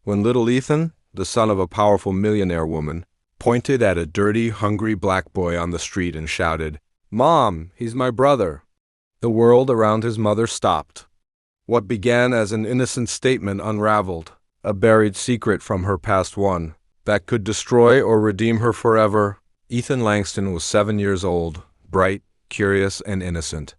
when little Ethan, the son of a powerful millionaire woman, pointed at a dirty, hungry black boy on the street and shouted, "Mom, he's my brother." The world around his mother stopped. What began as an innocent statement unraveled, a buried secret from her past one that could destroy or redeem her forever. Ethan Langston was 7 years old, bright, curious, and innocent.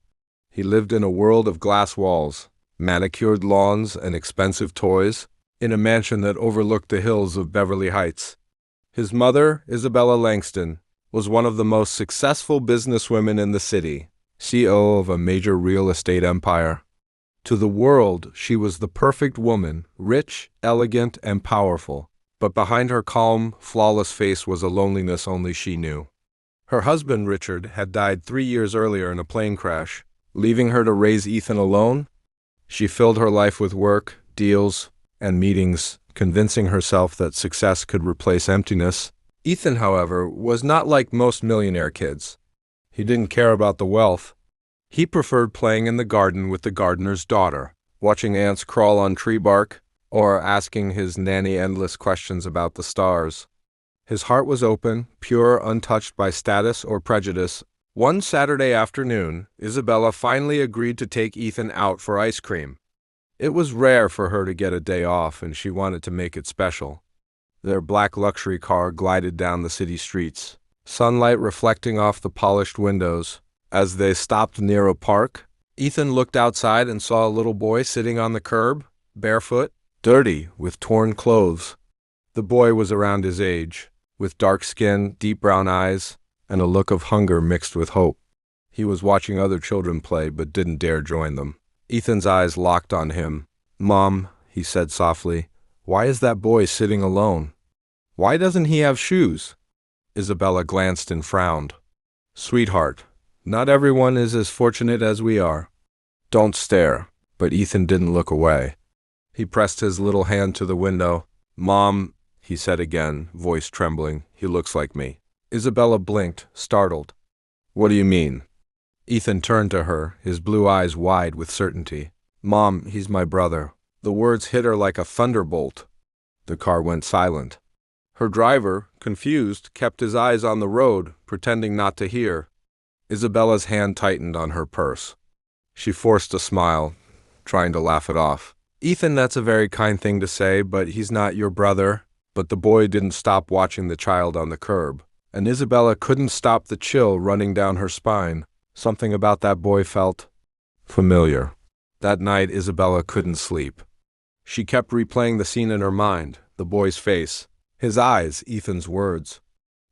He lived in a world of glass walls, manicured lawns, and expensive toys, in a mansion that overlooked the hills of Beverly Heights. His mother, Isabella Langston, was one of the most successful businesswomen in the city, CEO of a major real estate empire. To the world, she was the perfect woman, rich, elegant, and powerful. But behind her calm, flawless face was a loneliness only she knew. Her husband, Richard, had died 3 years earlier in a plane crash, leaving her to raise Ethan alone. She filled her life with work, deals, and meetings, convincing herself that success could replace emptiness. Ethan, however, was not like most millionaire kids. He didn't care about the wealth. He preferred playing in the garden with the gardener's daughter, watching ants crawl on tree bark, or asking his nanny endless questions about the stars. His heart was open, pure, untouched by status or prejudice. One Saturday afternoon, Isabella finally agreed to take Ethan out for ice cream. It was rare for her to get a day off, and she wanted to make it special. Their black luxury car glided down the city streets, sunlight reflecting off the polished windows. As they stopped near a park, Ethan looked outside and saw a little boy sitting on the curb, barefoot, dirty, with torn clothes. The boy was around his age, with dark skin, deep brown eyes, and a look of hunger mixed with hope. He was watching other children play but didn't dare join them. Ethan's eyes locked on him. "Mom," he said softly, "why is that boy sitting alone? Why doesn't he have shoes?" Isabella glanced and frowned. "Sweetheart, not everyone is as fortunate as we are. Don't stare." But Ethan didn't look away. He pressed his little hand to the window. "Mom," he said again, voice trembling, "he looks like me." Isabella blinked, startled. "What do you mean?" Ethan turned to her, his blue eyes wide with certainty. "Mom, he's my brother." The words hit her like a thunderbolt. The car went silent. Her driver, confused, kept his eyes on the road, pretending not to hear. Isabella's hand tightened on her purse. She forced a smile, trying to laugh it off. "Ethan, that's a very kind thing to say, but he's not your brother." But the boy didn't stop watching the child on the curb, and Isabella couldn't stop the chill running down her spine. Something about that boy felt familiar. That night, Isabella couldn't sleep. She kept replaying the scene in her mind, the boy's face, his eyes, Ethan's words.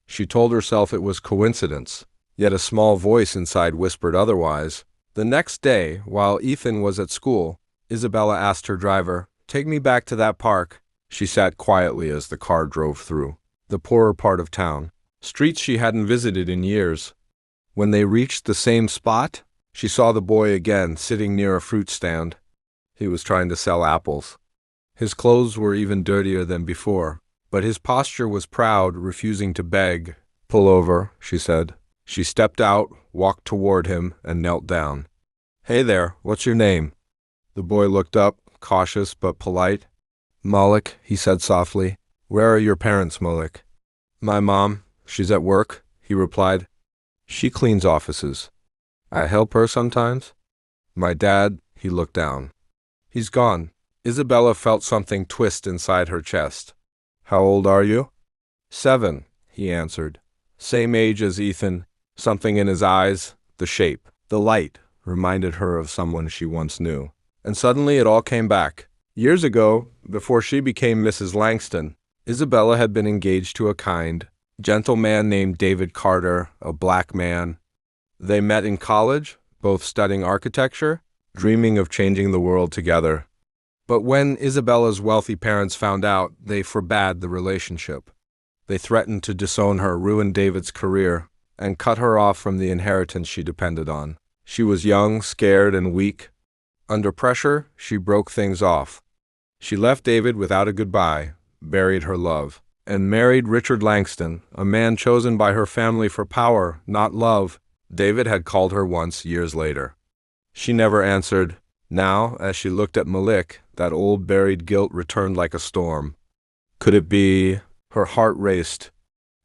She told herself it was coincidence, yet a small voice inside whispered otherwise. The next day, while Ethan was at school, Isabella asked her driver, "Take me back to that park." She sat quietly as the car drove through the poorer part of town, streets she hadn't visited in years. When they reached the same spot, she saw the boy again, sitting near a fruit stand. He was trying to sell apples. His clothes were even dirtier than before, but his posture was proud, refusing to beg. "Pull over," she said. She stepped out, walked toward him, and knelt down. "Hey there, what's your name?" The boy looked up, cautious but polite. "Malik," he said softly. "Where are your parents, Malik?" "My mom, she's at work," he replied. "She cleans offices. I help her sometimes." "My dad," he looked down. "He's gone." Isabella felt something twist inside her chest. "How old are you?" "7," he answered. Same age as Ethan. Something in his eyes, the shape, the light, reminded her of someone she once knew. And suddenly it all came back. Years ago, before she became Mrs. Langston, Isabella had been engaged to a kind, gentle man named David Carter, a black man. They met in college, both studying architecture, dreaming of changing the world together. But when Isabella's wealthy parents found out, they forbade the relationship. They threatened to disown her, ruin David's career, and cut her off from the inheritance she depended on. She was young, scared, and weak. Under pressure, she broke things off. She left David without a goodbye, buried her love, and married Richard Langston, a man chosen by her family for power, not love. David had called her once years later. She never answered. Now, as she looked at Malik, that old buried guilt returned like a storm. Could it be? Her heart raced.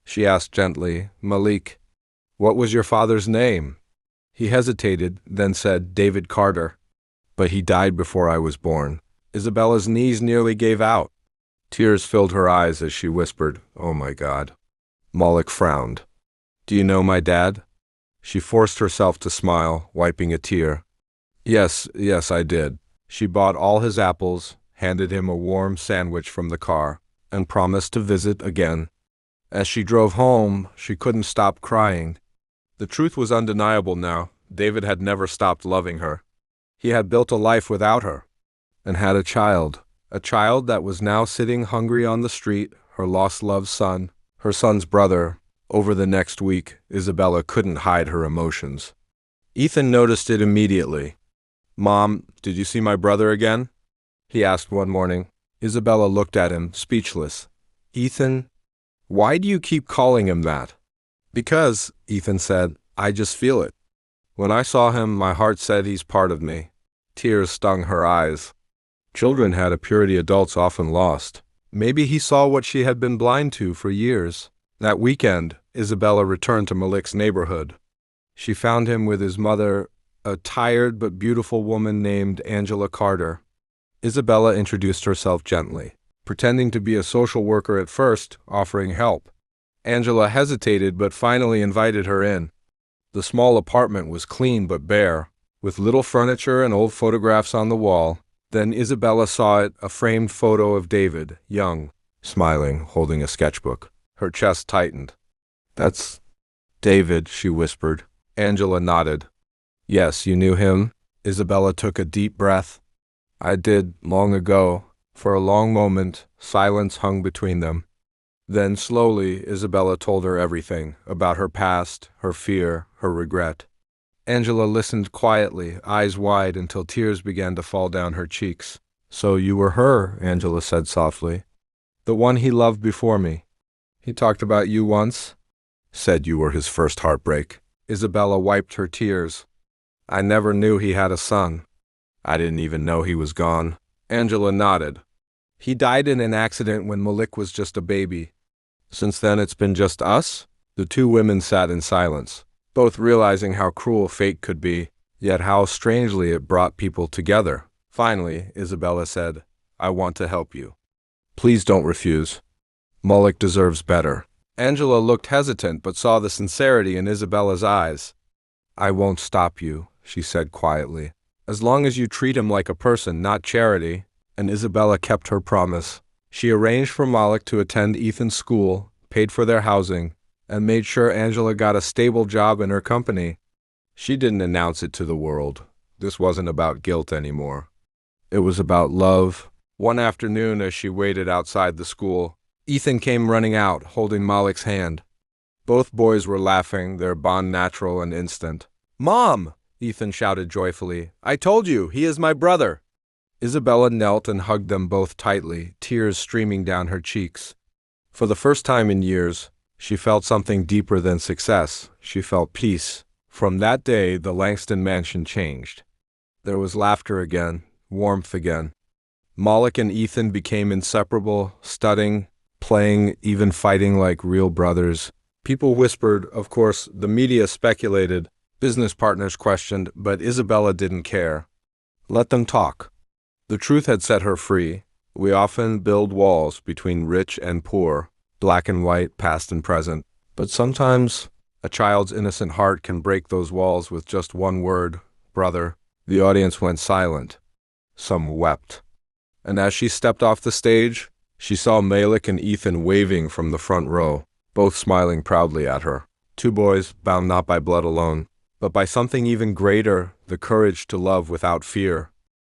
She asked gently, Malik, what was your father's name? He hesitated, then said, David Carter. But he died before I was born. Isabella's knees nearly gave out. Tears filled her eyes as she whispered, Oh my God. Malik frowned. Do you know my dad? She forced herself to smile, wiping a tear. Yes, I did. She bought all his apples, handed him a warm sandwich from the car, and promised to visit again. As she drove home, she couldn't stop crying. The truth was undeniable now. David had never stopped loving her. He had built a life without her, and had a child that was now sitting hungry on the street, her lost loved son, her son's brother. Over the next week, Isabella couldn't hide her emotions. Ethan noticed it immediately. Mom, did you see my brother again? He asked one morning. Isabella looked at him, speechless. Ethan, why do you keep calling him that? Because, Ethan said, I just feel it. When I saw him, my heart said he's part of me. Tears stung her eyes. Children had a purity adults often lost. Maybe he saw what she had been blind to for years. That weekend, Isabella returned to Malik's neighborhood. She found him with his mother, a tired but beautiful woman named Angela Carter. Isabella introduced herself gently, pretending to be a social worker at first, offering help. Angela hesitated but finally invited her in. The small apartment was clean but bare, with little furniture and old photographs on the wall. Then Isabella saw it, a framed photo of David, young, smiling, holding a sketchbook. Her chest tightened. That's David, she whispered. Angela nodded. Yes, you knew him? Isabella took a deep breath. I did, long ago. For a long moment, silence hung between them. Then slowly, Isabella told her everything, about her past, her fear, her regret. Angela listened quietly, eyes wide, until tears began to fall down her cheeks. So you were her, Angela said softly. The one he loved before me. He talked about you once. Said you were his first heartbreak. Isabella wiped her tears. I never knew he had a son. I didn't even know he was gone. Angela nodded. He died in an accident when Malik was just a baby. Since then it's been just us? The two women sat in silence, both realizing how cruel fate could be, yet how strangely it brought people together. Finally, Isabella said, I want to help you. Please don't refuse. Malik deserves better. Angela looked hesitant but saw the sincerity in Isabella's eyes. I won't stop you, she said quietly, as long as you treat him like a person, not charity. And Isabella kept her promise. She arranged for Malik to attend Ethan's school, paid for their housing, and made sure Angela got a stable job in her company. She didn't announce it to the world. This wasn't about guilt anymore. It was about love. One afternoon, as she waited outside the school, Ethan came running out, holding Malik's hand. Both boys were laughing, their bond natural and instant. Mom! Ethan shouted joyfully. I told you, he is my brother! Isabella knelt and hugged them both tightly, tears streaming down her cheeks. For the first time in years, she felt something deeper than success. She felt peace. From that day, the Langston mansion changed. There was laughter again, warmth again. Malik and Ethan became inseparable, studying, playing, even fighting like real brothers. People whispered, of course, the media speculated, business partners questioned, but Isabella didn't care. Let them talk. The truth had set her free. We often build walls between rich and poor, black and white, past and present. But sometimes a child's innocent heart can break those walls with just one word, brother. The audience went silent. Some wept. And as she stepped off the stage, she saw Malik and Ethan waving from the front row, both smiling proudly at her. Two boys, bound not by blood alone, but by something even greater, the courage to love without fear.